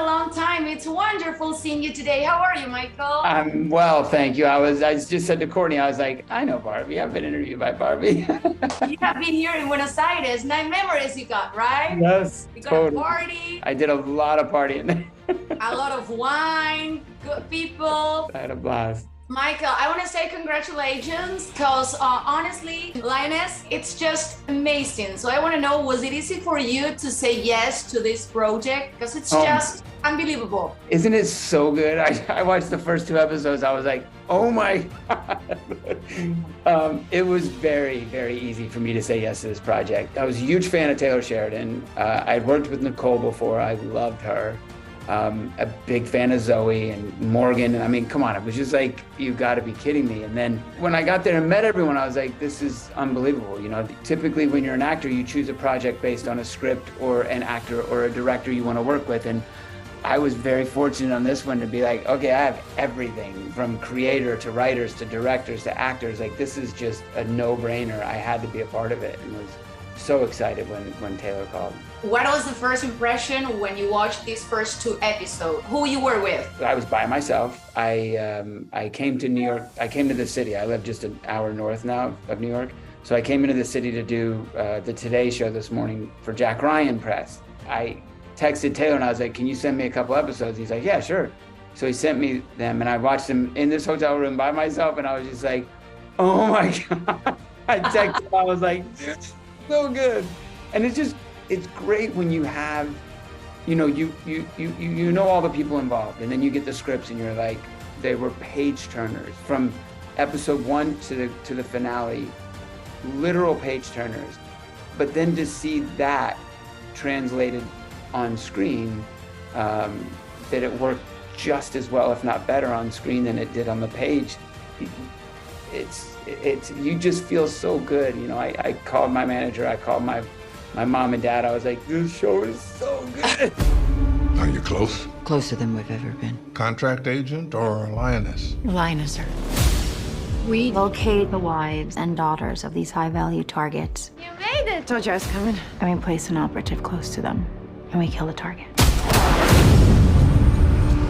a long time. It's wonderful seeing you today. How are you, Michael? I'm well, thank you. I just said to Courtney, I was like, I know Barbie. I've been interviewed by Barbie. You have been here in Buenos Aires. Nice memories you got, right? Yes, You got totally. a party. I did a lot of partying. A lot of wine, good people. I had a blast. Michael, I want to say congratulations because honestly, Lioness, it's just amazing. So I want to know, was it easy for you to say yes to this project? Because it's just unbelievable. Isn't it so good? I watched the first 2 episodes. I was like, oh my God. It was very, very easy for me to say yes to this project. I was a huge fan of Taylor Sheridan. I'd worked with Nicole before. I loved her. A big fan of Zoe and Morgan. I mean, come on, it was just like, you got to be kidding me. And then when I got there and met everyone, I was like, this is unbelievable. You know, typically when you're an actor, you choose a project based on a script or an actor or a director you want to work with. And I was very fortunate on this one to be like, okay, I have everything from creator to writers to directors to actors. Like, this is just a no-brainer. I had to be a part of it and was so excited when Taylor called. What was the first impression when you watched these first 2 episodes? Who you were with? I was by myself. I came to New York. I came to the city. I live just an hour north now of New York. So I came into the city to do the Today Show this morning for Jack Ryan Press. I texted Taylor and I was like, can you send me a couple episodes? He's like, yeah, sure. So he sent me them and I watched them in this hotel room by myself and I was just like, oh my God. I texted him, I was like, so good. And it's great when you have, you know all the people involved, and then you get the scripts and you're like, they were page turners from episode 1 to the finale, literal page turners. But then to see that translated on screen, that it worked just as well, if not better, on screen than it did on the page. It's you just feel so good. You know, I called my manager, I called my mom and dad. I was like, this show is so good. Are you close? Closer than we've ever been. Contract agent or Lioness? Lioness, sir. We locate the wives and daughters of these high-value targets. You made it! Told you I was coming. And we place an operative close to them, and we kill the target.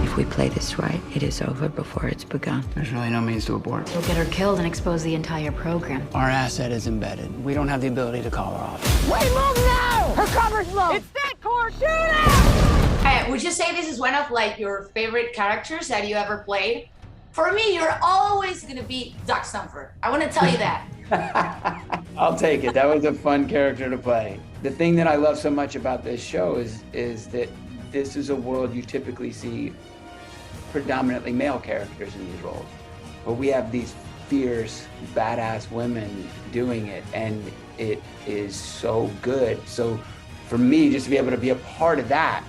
If we play this right, it is over before it's begun. There's really no means to abort. We'll get her killed and expose the entire program. Our asset is embedded. We don't have the ability to call her off. We move now! Her cover's low! It's that core! Shoot it! Would you say this is one of like your favorite characters that you ever played? For me, you're always gonna be Doc Stamford. I want to tell you that. I'll take it. That was a fun character to play. The thing that I love so much about this show is that this is a world you typically see predominantly male characters in these roles. But we have these fierce, badass women doing it, and it is so good. So for me, just to be able to be a part of that,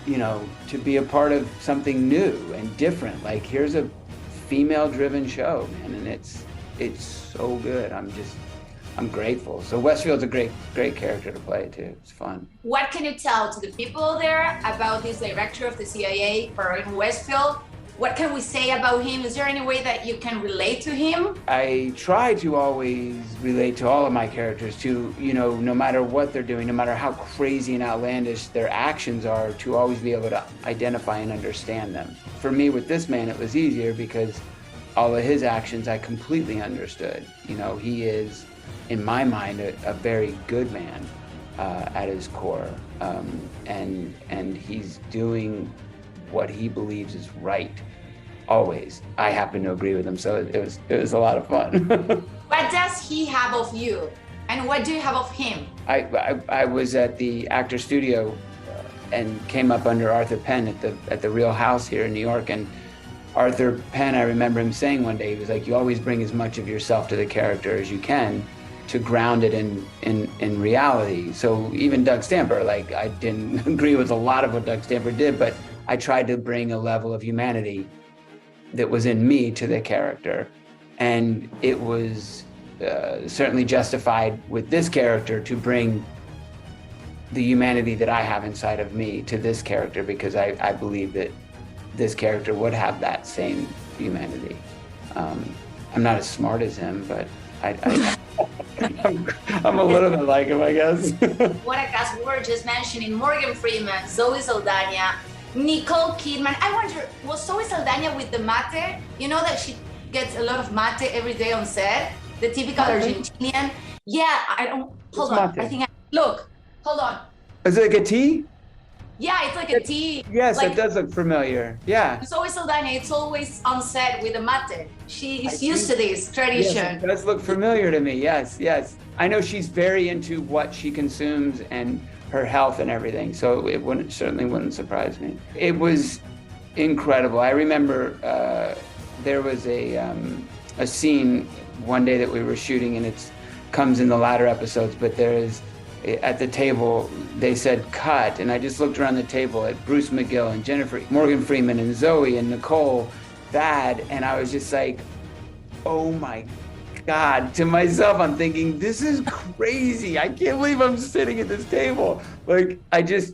you know, to be a part of something new and different, like here's a female-driven show, man, and it's so good. I'm grateful. So Westfield's a great character to play too. It's fun. What can you tell to the people there about this director of the CIA, Bergen Westfield? What can we say about him? Is there any way that you can relate to him? I try to always relate to all of my characters to, you know, no matter what they're doing, no matter how crazy and outlandish their actions are, to always be able to identify and understand them. For me, with this man, it was easier because all of his actions I completely understood. You know, he is, in my mind, a very good man at his core, and he's doing what he believes is right. Always. I happen to agree with him, so it was a lot of fun. What does he have of you, and what do you have of him? I was at the actor studio and came up under Arthur Penn at the Real House here in New York, and Arthur Penn, I remember him saying one day, he was like, you always bring as much of yourself to the character as you can to ground it in reality. So even Doug Stamper, like, I didn't agree with a lot of what Doug Stamper did, but I tried to bring a level of humanity that was in me to the character. And it was certainly justified with this character to bring the humanity that I have inside of me to this character, because I believe that this character would have that same humanity. I'm not as smart as him, but I'm a little bit like him, I guess. What a cast. We were just mentioning Morgan Freeman, Zoe Saldana, Nicole Kidman. I wonder, was Zoe Saldana with the mate? You know that she gets a lot of mate every day on set? The typical Argentinian. Yeah, I don't, hold on. Mate? I think look, hold on. Is it like a tea? Yeah, it's like a tea. Yes, like, it does look familiar. Yeah. Zoe Saldana, it's always on set with a mate. She is used to this tradition. Yes, it does look familiar to me. Yes, yes. I know she's very into what she consumes and her health and everything. So it certainly wouldn't surprise me. It was incredible. I remember there was a scene one day that we were shooting, and it comes in the latter episodes, but there is, at the table, they said cut, and I just looked around the table at Bruce McGill and Jennifer, Morgan Freeman and Zoe and Nicole, Thad, and I was just like, oh my God, to myself, I'm thinking, this is crazy. I can't believe I'm sitting at this table. Like, I just,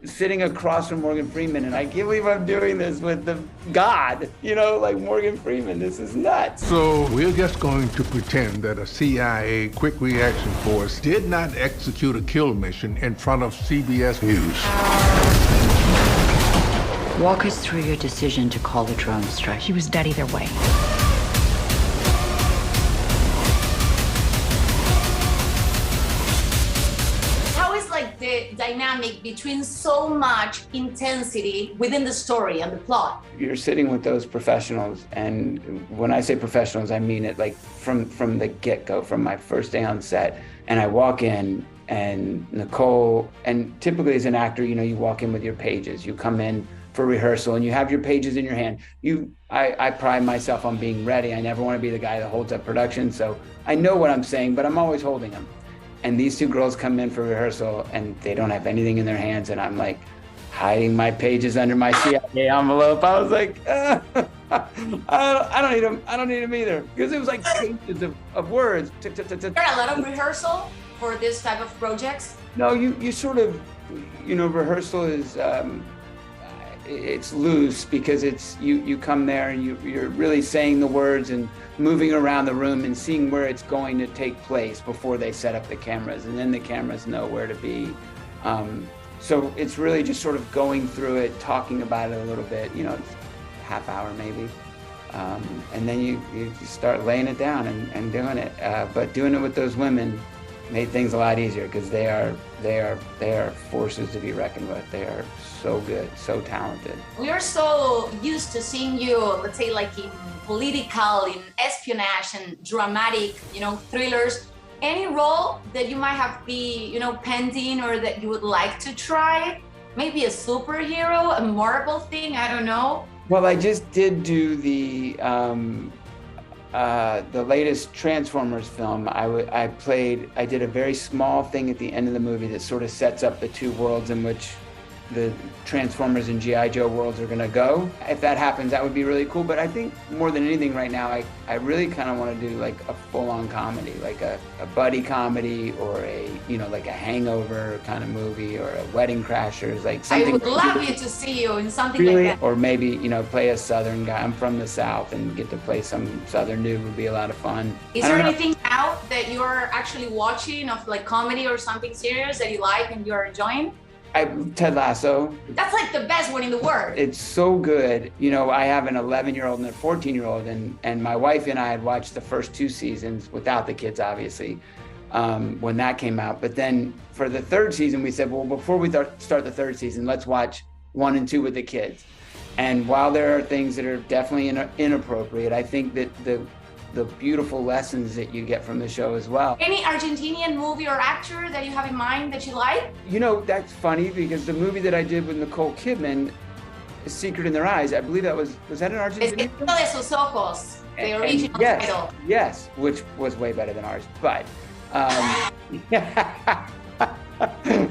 sitting across from Morgan Freeman, and I can't believe I'm doing this with the God, like Morgan Freeman. This is nuts. So we're just going to pretend that a CIA quick reaction force did not execute a kill mission in front of CBS News. Walk us through your decision to call the drone strike. She was dead either way. The dynamic between so much intensity within the story and the plot. You're sitting with those professionals, and when I say professionals, I mean it like from the get-go, from my first day on set. And I walk in, and Nicole, and typically as an actor, you walk in with your pages. You come in for rehearsal and you have your pages in your hand. I pride myself on being ready. I never want to be the guy that holds up production, so I know what I'm saying, but I'm always holding them. And these two girls come in for rehearsal and they don't have anything in their hands, and I'm like hiding my pages under my CIA envelope. I was like, I don't need them. I don't need them either, because it was like pages of words. Is there a lot of rehearsal for this type of projects? No, you sort of, rehearsal is it's loose, because it's you come there and you're really saying the words and moving around the room and seeing where it's going to take place before they set up the cameras, and then the cameras know where to be. So it's really just sort of going through it, talking about it a little bit, half hour maybe, and then you start laying it down and doing it. But doing it with those women made things a lot easier, because they are forces to be reckoned with. They are so good, so talented. We are so used to seeing you, let's say, like in political, in espionage and dramatic, thrillers. Any role that you might have pending, or that you would like to try? Maybe a superhero, a Marvel thing, I don't know. Well, I just did do the latest Transformers film. I did a very small thing at the end of the movie that sort of sets up the two worlds in which the Transformers and G.I. Joe worlds are gonna go. If that happens, that would be really cool. But I think more than anything right now, I really kind of want to do like a full-on comedy, like a buddy comedy, or like a Hangover kind of movie, or a Wedding Crashers, like something. I would love you to see you in something like that. Or maybe, play a Southern guy. I'm from the South, and get to play some Southern dude would be a lot of fun. Is there anything out that you're actually watching of like comedy or something serious that you like and you're enjoying? Ted Lasso. That's like the best one in the world. It's so good. I have an 11-year-old and a 14-year-old, and my wife and I had watched the first 2 seasons without the kids, obviously, when that came out. But then for the 3rd season, we said, well, before we start the 3rd season, let's watch 1 and 2 with the kids. And while there are things that are definitely inappropriate, I think that the beautiful lessons that you get from the show as well. Any Argentinian movie or actor that you have in mind that you like? That's funny, because the movie that I did with Nicole Kidman, Secret in Their Eyes, I believe that was that an Argentinian? Es de sus ojos, the original title. Yes, which was way better than ours, but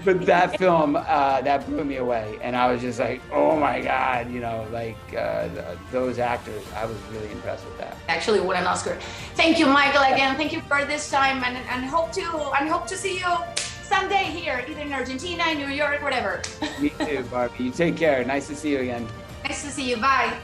but that film, that blew me away, and I was just like, oh my God, those actors, I was really impressed with that. Actually won an Oscar. Thank you, Michael, again. Thank you for this time, and hope to see you someday here, either in Argentina, in New York, whatever. Me too, Barbie. You take care. Nice to see you again. Nice to see you. Bye.